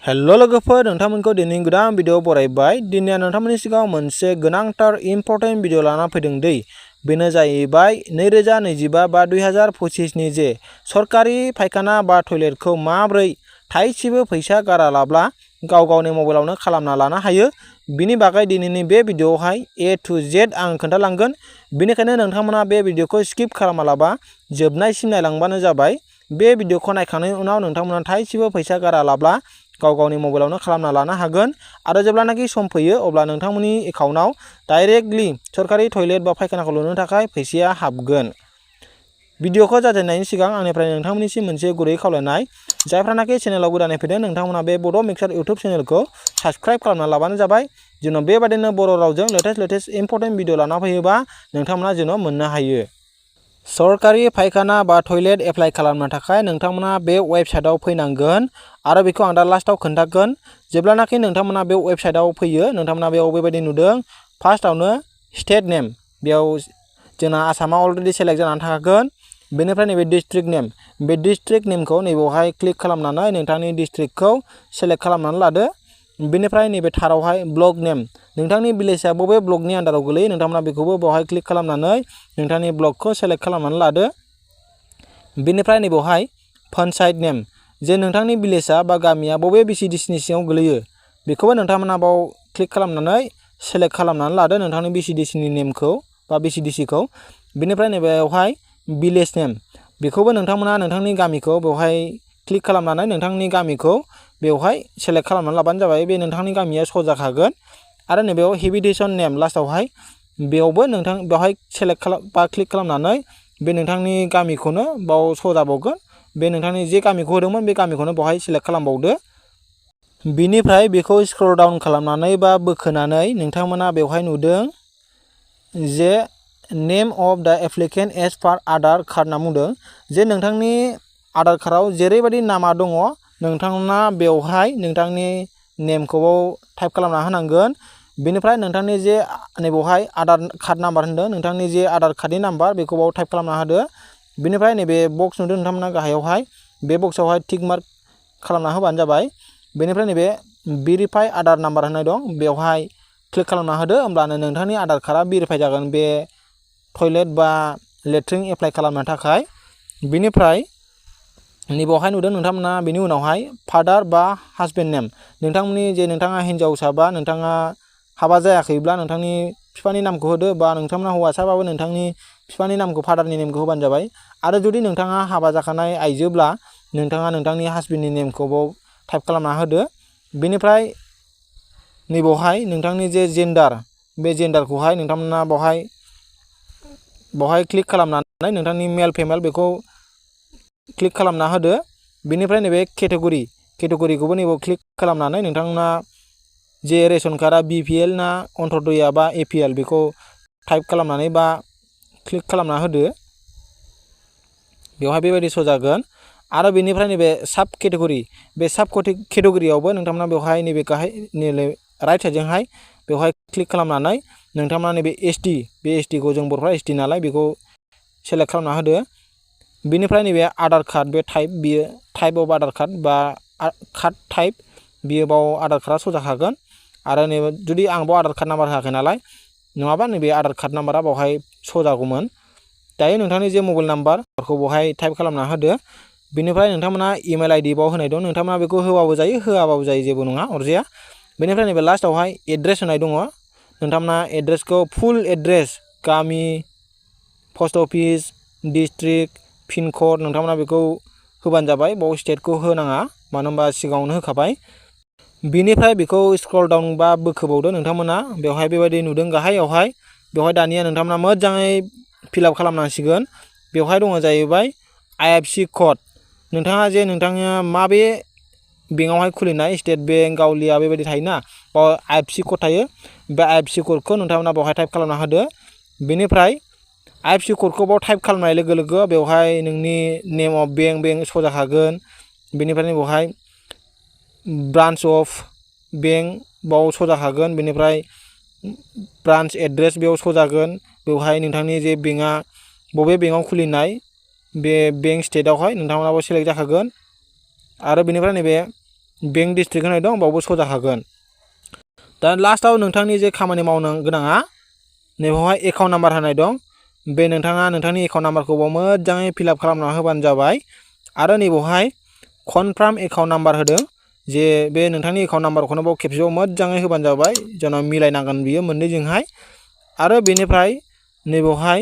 Hello लोगोफोर नोंथांमोनखौ दिनै गोदान भिडिअ बरायबाय। दिनै नोंथांमोननि सिगाङाव मोनसे गोनांथार इम्पर्टेन्ट भिडिअ लाना फैदों दै। बेनो जाहैबाय 2025 बा 2025 नि जे सरकारि फायखाना बा टयलेटखौ माब्रै थाइसेबो फैसा गारालाब्ला गाव गावनि मबाइलावनो खालामना लानो हायो। बिनि बागै दिनैनि बे भिडिअआवहाय A to Z आं खोन्थालांगोन। बेनिखायनो नोंथांमोना बे भिडिअखौ स्किप खालामालाबा जोबनायसिम नायलांबानो जाबाय। बे भिडिअखौ नायखांनायनि उनाव नोंथांमोना थाइसेबो फैसा गारालाब्ला गाव गावनि मबाइलावनो खालामना लानो हागोन आरो जेब्लानाखि सम फैयो अब्ला नोंथांमोननि एकाउन्टआव डाइरेक्टलि सरकारि टयलेट बा फायखानाखौ लुनो थाखाय फैसाया हाबगोन। भिडिअखौ जागायनायनि सिगां आंनिफ्राय नोंथांमोननिसिम मोनसे गुरै खावलायनाय, जायफ्रानाखि चेनेलाव गोदानै फैदों नोंथांमोना बे बड' मिक्सार इउटुब चेनेलखौ साबस्क्राइब खालामना लाबानो जाबाय। जेन' बेबादिनो बर' रावजों लेटेस्ट इम्पर्टेन्ट भिडिअ लाना फैयोबा नोंथांमोना जेन' मोननो हायो। सरकारि फायखाना बा टयलेट एप्लाइ खालामनो थाखाय नोंथांमोना बे वेबसाइटआव फैनांगोन आरो बेखौ आं दा लास्टआव खोन्थागोन। जेब्लानाखि नोंथांमोना बे वेबसाइटआव फैयो नोंथांमोना बेयाव बेबायदि नुदों फार्स्टआवनो स्टेट नेम, बेयाव जोंना आसामा अलरेडि सेलेक्ट जानानै थाखागोन। बेनिफ्राय नैबे डिस्ट्रिक्ट नेम, बे डिस्ट्रिक्ट नेमखौ नैबेवहाय क्लिक खालामनानै नोंथांनि डिस्ट्रिक्टखौ सेलेक्ट खालामनानै लादो। बेनिफ्राय नैबे थारावहाय ब्लक नेम, नोंथांनि भिलेजआ बबे ब्लकनि आन्दाराव गोलैयो नोंथांमोना बेखौबो बेवहाय क्लिक खालामनानै नोंथांनि ब्लकखौ सेलेक्ट खालामनानै लादो। बेनिफ्राय नैबेवहाय पन्चायत नेम, जे नोंथांनि भिलेजआ बा गामिया बबे BCDCनि सिङाव गोलैयो बेखौबो नोंथांमोना बाव क्लिक खालामनानै सेलेक्ट खालामनानै लादो नोंथांनि BCDCनि नेमखौ बा BCDCखौ। बेनिफ्राय नैबेवहाय भिलेज नेम, बेखौबो नोंथांमोना नोंथांनि गामिखौ बेवहाय क्लिक खालामनानै नोंथांनि गामिखौ बेवहाय सेलेक्ट खालामनानै लाबानो जाबाय। बे नोंथांनि गामिया श' जाखागोन। आरो नैबेयाव हेबिटेसन नेम लास्टआवहाय, बेयावबो नोंथां बेवहाय सेलेक्ट बा क्लिक खालामनानै बे नोंथांनि गामिखौनो बाव श' जाबावगोन। बे नोंथांनि जे गामिखौ होदोंमोन बे गामिखौनो बेवहाय सेलेक्ट खालामबावदो। बिनिफ्राय बेखौ स्क्रल डाउन खालामनानै बा बोखोनानै नोंथांमोना बेवहाय नुदों जे नेम अफ द एप्लिकेन्ट एज पार आधार कार्ड होनना बुंदों। जे नोंथांनि आधार कार्डआव जेरैबायदि नामा दङ नोंथांमोना बेवहाय नोंथांनि नेमखौ टाइप खालामना होनांगोन। बेनिफ्राय नोंथांनि जे नैबेवहाय आधार कार्ड नाम्बार होनदों, नोंथांनि जे आधार कार्डनि नाम्बार बेखौ बाव टाइप खालामना होदो। बेनिफ्राय नैबे बक्स नुदों नोंथांमोना गाहायावहाय, बे बक्सआवहाय टिक मार्क खालामना होबानो जाबाय। बेनिफ्राय नैबे भेरिफाइ आधार नाम्बार होननाय दं बेवहाय क्लिक खालामना होदो, होमब्लानो नोंथांनि आधार कार्डआ भेरिफाइ जागोन बे टयलेट बा लेट्रिन एप्लाइ खालामनो थाखाय। बेनिफ्राय नैबावहाय नुदों नोंथांमोना बेनि उनावहाय फादार बा हासबेन्ड नेम, नोंथांमोननि जे नोंथाङा हिन्जावसा बा नोंथाङा हाबा जायाखैब्ला नोंथांनि बिफानि नामखौ होदो, बा नोंथांमोना हौवासाबाबो नोंथांनि बिफानि नामखौ फादारनि नेमखौ होबानो जाबाय। आरो जुदि नोंथाङा हाबा जाखानाय आइजोब्ला नोंथाङा नोंथांनि हासबेन्डनि नेमखौ बाव टाइप खालामना होदो। बेनिफ्राय नैबावहाय नोंथांनि जे जेन्डार, बे जेन्डारखौहाय नोंथांमोना बावहाय क्लिक खालामनानै नोंथांनि मेल फिमेल बेखौ क्लिक खालामना होदो। बेनिफ्राय नैबे केटेगरिखौबो नैबाव क्लिक खालामनानै नोंथांमोना जे रेशन कार्डआ BPL ना अन्त्योदया बा APL बेखौ टाइप खालामनानै बा क्लिक खालामना होदो। बेवहाय बेबायदि श' जागोन। आरो बेनिफ्राय नैबे साब केटेगरि, बे साब केटेगरियावबो नोंथांमोना बेवहाय नैबे गाहाय राइट साइडजोंहाय बेवहाय क्लिक खालामनानै नोंथांमोना नैबे ST, बे STखौ जों बर'फ्रा ST नालाय बेखौ सेलेक्ट खालामना होदो। बेनिफ्राय नैबे आधार कार्ड, बे टाइप, बियो टाइप अफ आधार कार्ड बा कार्ड टाइप, बियो बाव आधार कार्डआ श' जाखागोन। आरो नैबे जुदि आं बाव आधार कार्ड नाम्बार होआखै नालाय, नङाबा नैबे आधार कार्ड नाम्बारा बावहाय श' जागौमोन। दायो नोंथांनि जे मबाइल नाम्बारखौ बावहाय टाइप खालामना होदो। बेनिफ्राय नोंथांमोना इमेल ID बाव होनाय दं, नोंथांमोना बेखौ होबाबो जायो होआबाबो जायो, जेबो नङा अरजाया। बेनिफ्राय नैबे लास्टआवहाय एड्रेस होनाय दङ, नोंथांमोना एड्रेसखौ फुल एड्रेस, गामि, post office, district, pin code नोंथांमोना बेखौ होबानो जाबाय। बाव स्टेटखौ होनाङा, मानो होनबा सिगाङावनो होखाबाय। बिनिफ्राय बेखौ स्क्रल डाउन बा बोखोबावदो नोंथांमोना, बेवहाय बेबायदि नुदों गाहायावहाय, बेवहाय दानिया नोंथांमोना मोजाङै फिलआप खालामनांसिगोन। बेवहाय दङ जाहैबाय IFSC कड, नोंथाङा जे नोंथाङा माबे बेंकआवहाय खुलिनाय, स्टेट बेंक, गावलिया बेबायदि थायोना, बाव IFSC कड थायो। बे IFSC क'डखौ नोंथांमोना बावहाय टाइप खालामना होदो। बेनिफ्राय IFSC क'डखौ बाव टाइप खालामनाय लोगो लोगो बेवहाय नोंनि नेम अफ बेंक श' जाखागोन। बेनिफ्राय बेवहाय ब्रान्च अफ बेंक बाव श' जाखागोन। बेनिफ्राय ब्रान्च एड्रेस बेयाव श' जागोन। बेवहाय नोंथांनि जे बेंकआ बबे बेंकआव खुलिनाय बे बेंक स्टेटआवहाय नोंथांमोनाबो सेलेक्ट जाखागोन। आरो बेनिफ्राय नैबे बेंक डिस्ट्रिक्ट होनाय दं बावबो स' जाखागोन। दा लास्टआव नोंथांनि जे खामानि मावनो गोनाङा नैबावहाय एकाउन्ट नाम्बार होनाय दं। बे नोंथाङा नोंथांनि एकाउन्ट नाम्बारखौ मोजाङै फिलआप खालामना होबानो जाबाय। आरो नैबावहाय कनफार्म एकाउन्ट नाम्बार होदों जे बे नोंथांनि एकाउन्ट नाम्बारखौनो बाव खेबसेबाव मोजाङै होबानो जाबाय जेन' मिलायनांगोन बियो मोननैजोंहाय। आरो बेनिफ्राय नैबावहाय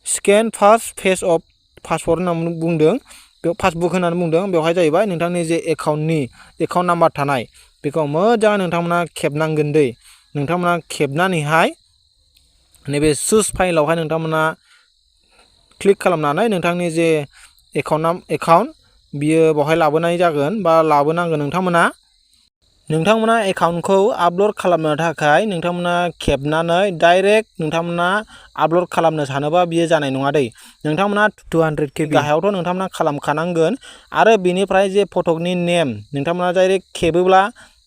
scan first page of password होननानै बुंदों, बे पासबुक होननानै बुंदों। बेवहाय जाहैबाय नोंथांनि जे एकाउन्ट नाम्बार थानाय बेखौ मोजाङै नोंथांमोना खेबनांगोन दै। नोंथांमोना खेबनानैहाय नैबे चुज फाइलावहाय नोंथांमोना क्लिक खालामनानै नोंथांनि जे एकाउन्ट बियो बेवहाय लाबोनाय जागोन बा लाबोनांगोन। नोंथांमोना एकाउन्टखौ आपल'ड खालामनो थाखाय नोंथांमोना खेबनानै डाइरेक्ट नोंथांमोना आपल'ड खालामनो सानोबा बियो जानाय नङा दै। नोंथांमोना 200 KB गाहायावथ' नोंथांमोना खालामखानांगोन। आरो बेनिफ्राय जे फटकनि नेम नोंथांमोना डाइरेक्ट खेबोब्ला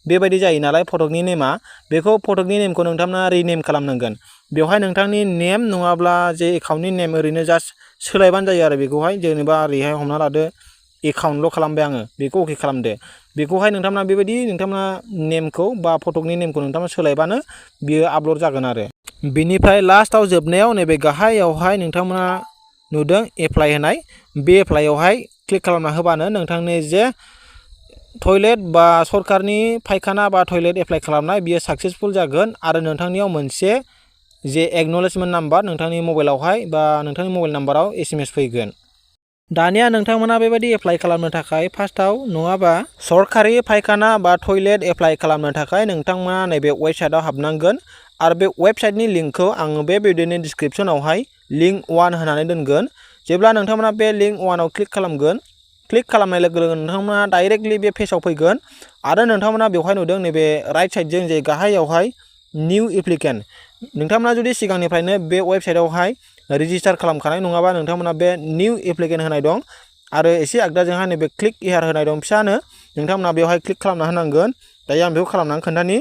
बेबायदि जायो नालाय फटकनि नेमा, बेखौ फटकनि नेमखौ नोंथांमोना रिनेम खालामनांगोन। बेवहाय नोंथांनि नेम नङाब्ला जे एकाउन्टनि नेम ओरैनो जास्ट सोलायबानो जायो आरो बेखौहाय जेनेबा ओरैहाय हमना लादो एकाउन्टल' खालामबाय आङो, बेखौ अके खालामदो। बेखौहाय नोंथांमोना बेबायदि नोंथांमोना नेमखौ बा फटकनि नेमखौ नोंथांमोना सोलायबानो बियो आपल'ड जागोन आरो। बेनिफ्राय लास्टआव जोबनायाव नैबे गाहायावहाय नोंथांमोना नुदों एप्लाइ होनाय, बे एप्लाइआवहाय क्लिक खालामना होबानो नोंथांनि जे टयलेट बा सरकारनि फायखाना बा टयलेट एप्लाइ खालामनाय बियो साक्सेसफुल जागोन। आरो नोंथांनियाव मोनसे जे एक्न'लेजमेन्ट नाम्बार नोंथांनि मबाइलावहाय बा नोंथांनि मबाइल नाम्बाराव SMS फैगोन। दानिया नोंथांमोना बेबायदि एप्लाइ खालामनो थाखाय फार्स्टआव नङाबा सरकारि फायखाना बा टयलेट एप्लाइ खालामनो थाखाय नोंथांमोना नैबे वेबसाइटआव हाबनांगोन। आरो बे वेबसाइटनि लिंकखौ आङो बे भिडिअनि डिसक्रिपसनावहाय लिंक 1 होनानै दोनगोन। जेब्ला नोंथांमोना बे लिंक 1आव क्लिक खालामगोन, क्लिक खालामनाय लोगो लोगो नोंथांमोना डाइरेक्टलि बे पेजाव फैगोन। आरो नोंथांमोना बेवहाय नुदों नैबे राइट साइडजों जे गाहायावहाय निउ एप्लिकेन्ट, नोंथांमोना जुदि सिगांनिफ्रायनो बे वेबसाइटआवहाय रेजिस्टार खालामखानाय नङाबा नोंथांमोना बे निउ एप्लिकेन्ट होनाय दं आरो एसे आगदाजोंहाय नैबे क्लिक हियार होनाय दं फिसानो, नोंथांमोना बेवहाय क्लिक खालामना होनांगोन। दायो आं बेखौ खालामनानै खोन्थानि।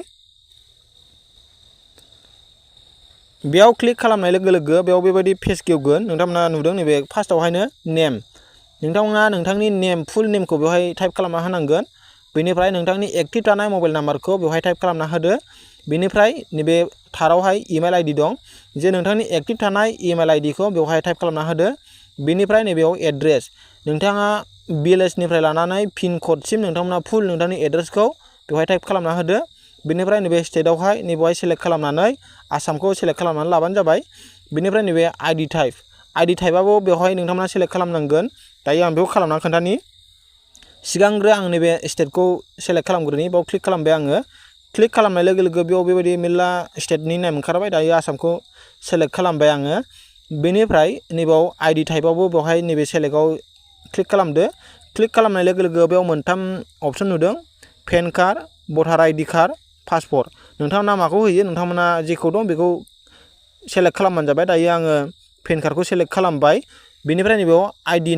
बेयाव क्लिक खालामनाय लोगो लोगो बेयाव बेबायदि पेज गेवगोन। नोंथांमोना नुदों नैबे फार्स्टआवहायनो नेम, नोंथांमोना नोंथांनि नेम फुल नेमखौ बेवहाय टाइप खालामना होनांगोन। बेनिफ्राय नोंथांनि एक्टिभ थानाय मबाइल नाम्बारखौ बेवहाय टाइप खालामना होदो। बेनिफ्राय नैबे थारावहाय इमेल आइडि दं, जे नोंथांनि एक्टिभ थानाय इमेल आइडिखौ बेवहाय टाइप खालामना होदो। बेनिफ्राय नैबेयाव एड्रेस, नोंथाङा भिलेजनिफ्राय लानानै पिन क'डसिम नोंथांमोना फुल नोंथांनि एड्रेसखौ बेवहाय टाइप खालामना होदो। बेनिफ्राय नैबे स्टेटआवहाय नैबेवहाय सेलेक्ट खालामनानै आसामखौ सेलेक्ट खालामनानै लाबानो जाबाय। बेनिफ्राय नैबे आइडि टाइपआबो बेवहाय नोंथांमोना सेलेक्ट खालामनांगोन। दायो आं बेखौ खालामना खोन्थानि। सिगांग्रो आं नैबे स्टेटखौ सेलेक्ट खालामग्रोनि, बेयाव क्लिक खालामबाय आङो। क्लिक खालामनाय लोगो लोगो बेयाव बेबायदि मेरला स्टेटनि नेम ओंखारबाय। दायो आसामखौ सेलेक्ट खालामबाय आङो। बेनिफ्राय नैबाव आइडि टाइपआवबो बेवहाय नैबे सेलेक्टआव क्लिक खालामदो। क्लिक खालामनाय लोगो लोगो बेयाव मोनथाम अप्सन नुदों, पेन कार्ड, भटार आइडि कार्ड, पासपर्ट। नोंथांमोना माखौ होयो, नोंथांमोना जेखौ दं बेखौ सेलेक्ट खालामबानो जाबाय। दायो आङो पेन कार्डखौ सेलेक्ट खालामबाय। बेनिफ्राय नैबेयाव आइडि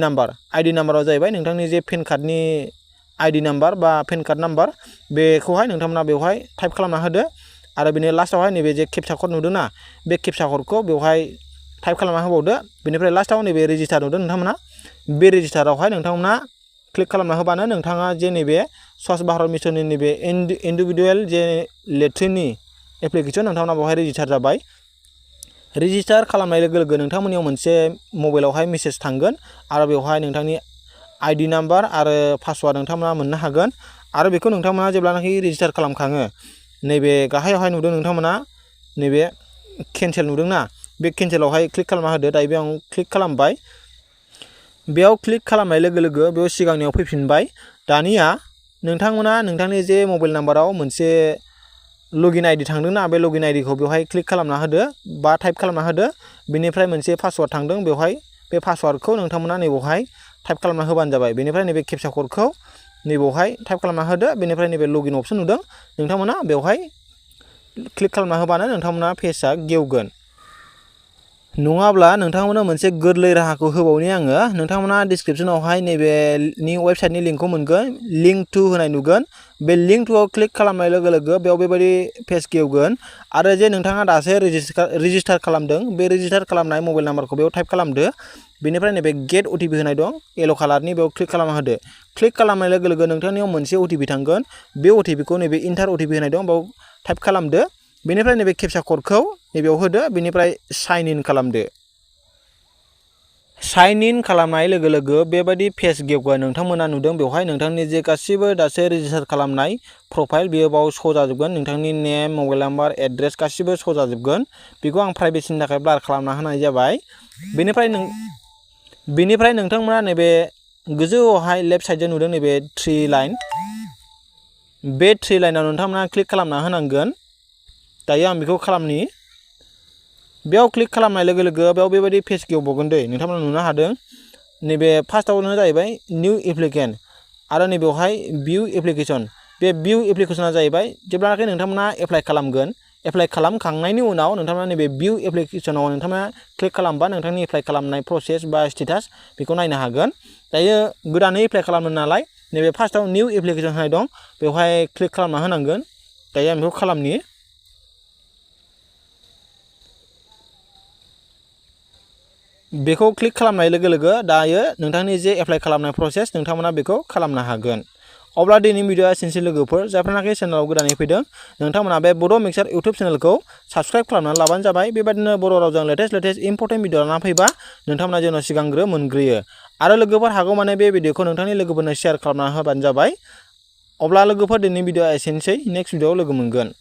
नाम्बाराव जाहैबाय नोंथांनि जे पेन कार्डनि आइडि नाम्बार बा पेन कार्ड नाम्बार, बेखौहाय नोंथांमोना बेवहाय टाइप खालामना होदो। आरो बेनि लास्टआवहाय नैबे जे केपचा क'ड नुदोंना, बे केपचा क'डखौ बेवहाय टाइप खालामना होबावदो। बेनिफ्राय लास्टआव नैबे रेजिस्टार नुदों नोंथांमोना, बे रेजिस्टारावहाय नोंथांमोना क्लिक खालामना होबानो नोंथाङा जे नैबे स्वच्छ भारत मिसननि नैबे इन्डिभिडुवेल जे लेट्रिननि एप्लिकेसन नोंथांमोना बेवहाय रेजिस्टार जाबाय। रेजिस्टार खालामनाय लोगो लोगो नोंथांमोननियाव मोनसे मबाइलावहाय मेसेज थांगोन आरो बेवहाय नोंथांनि आइडि नाम्बार आरो पासवार्ड नोंथांमोना मोननो हागोन। आरो बेखौ नोंथांमोना जेब्लानाखि रेजिस्टार खालामखाङो, नैबे गाहायावहाय नुदों नोंथांमोना नैबे केन्सेल नुदोंना, बे केन्सेलावहाय क्लिक खालामना होदो। दायो बेयाव क्लिक खालामबाय। बेयाव क्लिक खालामनाय लोगो लोगो बेयाव सिगांनियाव फैफिनबाय। दानिया नोंथांमोना नोंथांनि जे मबाइल नाम्बाराव मोनसे लगिन आइडि थांदोंना, बे लगिन आइडिखौ बेवहाय क्लिक खालामना होदो बा टाइप खालामना होदो। बेनिफ्राय मोनसे पासवार्ड थांदों बेवहाय, बे पासवार्डखौ नोंथांमोना नैबेवहाय टाइप खालामना होबानो जाबाय। बेनिफ्राय नैबे केपचा क'डखौ नैबेवहाय टाइप खालामना होदो। बेनिफ्राय नैबे लगिन अप्सन नुदों, नोंथांमोना बेवहाय क्लिक खालामना होबानो नोंथांमोना पेजआ गेवगोन। नङाब्ला नोंथांमोना मोनसे गोरलै राहाखौ होबावनि आङो, नोंथांमोना डिसक्रिपसनावहाय नैबेनि वेबसाइटनि लिंकखौ मोनगोन, लिंक 2 होनाय नुगोन। बे लिंक टुआव क्लिक खालामनाय लोगो लोगो बेयाव बेबायदि पेज गेवगोन आरो जे नोंथाङा दासो रेजिस्टार खालामदों बे रेजिस्टार खालामनाय मबाइल नाम्बारखौ बेयाव टाइप खालामदो बेनिफ्राय नैबे गेट अटिपि होनाय दं येलो कालारनि बेयाव क्लिक खालामना होदो क्लिक खालामनाय लोगो लोगो नोंथांनियाव मोनसे अटिपि थांगोन बे अटिपिखौ नैबे इन्टार अटिपि होनाय दं बेयाव टाइप खालामदो बेनिफ्राय नैबे केपचा क'डखौ नैबेयाव होदो बेनिफ्राय साइन इन खालामदो साइन इन खालामनाय लोगो लोगो बेबायदि पेज गेवगोन नोंथांमोना नुदों बेवहाय नोंथांनि जे गासिबो दासो रेजिस्टार खालामनाय प्रफाइल बेयो बाव शो जाजोबगोन नोंथांनि नेम मबाइल नाम्बार एड्रेस गासिबो शो जाजोबगोन बेखौ आं प्राइभेसिनि थाखाय ब्लार खालामना होनाय जाबाय बेनिफ्राय नोंथांमोना नैबे गोजौआवहाय लेफ्ट साइडजों नुदों नैबे 3 लाइन बे 3 लाइनाव नोंथांमोना क्लिक खालामना होनांगोन दायो आं बेखौ खालामनि बेयाव क्लिक खालामनाय लोगो लोगो बेयाव बेबायदि पेज गेवबावगोन दै नोंथांमोना नुनो हादों नैबे फार्स्टआवनो जाहैबाय निउ एप्लिकेन्ट आरो नैबेवहाय भिउ एप्लिकेसन बे भिउ एप्लिकेसना जाहैबाय जेब्लानाखि नोंथांमोना एप्लाइ खालामगोन एप्लाइ खालामखांनायनि उनाव नोंथांमोना नैबे भिउ एप्लिकेसनाव नोंथांमोना क्लिक खालामबा नोंथांनि एप्लाइ खालामनाय प्रसेस बा स्टेटास बेखौ नायनो हागोन दायो गोदानै एप्लाइ खालामनो नालाय नैबे फार्स्टआव निउ एप्लिकेसन होनाय दं बेवहाय क्लिक खालामना होनांगोन दायो आं बेखौ खालामनि बेखौ क्लिक खालामनाय लोगो लोगो दायो नोंथांनि जे एप्लाइ खालामनाय प्रसेस नोंथांमोना बेखौ खालामनो हागोन अब्ला दिनैनि भिडिअआ एसेनोसै लोगोफोर जायफोरनाखि चेनेलाव गोदानै फैदों नोंथांमोना बे बड' मिक्सार इउटुब चेनेलखौ साबस्क्राइब खालामनानै लाबानो जाबाय बेबायदिनो बर' रावजों लेटेस्ट इम्पर्टेन्ट भिडिअ लाना फैबा नोंथांमोना जेन' सिगांग्रो मोनग्रोयो आरो लोगोफोर हागौमानि बे भिडिअखौ नोंथांनि लोगोफोरनो शेयार खालामना होबानो जाबाय अब्ला लोगोफोर दिनैनि भिडिअआ एसेनोसै नेक्स्ट भिडिअआव लोगो मोनगोन